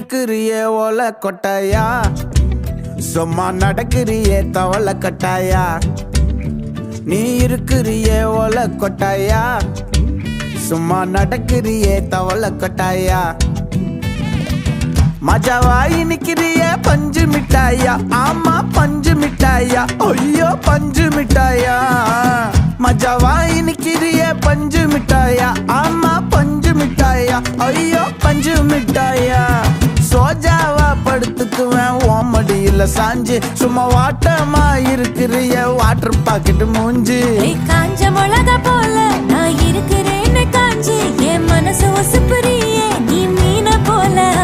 இருக்கிறியே ஓல கொட்டாயா, சும்மா நடக்கிறியே தவள கட்டாயா. நீ இருக்கிறியே ஓல கொட்டாயா, சும்மா நடக்கிறியே தவள கட்டாயா. மஜாவாய் நிக்கிறிய பஞ்சு மிட்டாயா, ஆமா பஞ்சு மிட்டாயா, ஐயோ பஞ்சு மிட்டாயா. மஜாவாய் நிக்கிறிய பஞ்சு மிட்டாயா, ஆமா பஞ்சு மிட்டாயா, ஐயோ பஞ்சு மிட்டாயா. சோஜாவா படுத்துக்குவேன் ஓமடியில சாஞ்சு, சும்மா வாட்டமா இருக்கிறிய வாட்டர் பாக்கெட் மூஞ்சு. காஞ்ச மிளகா போல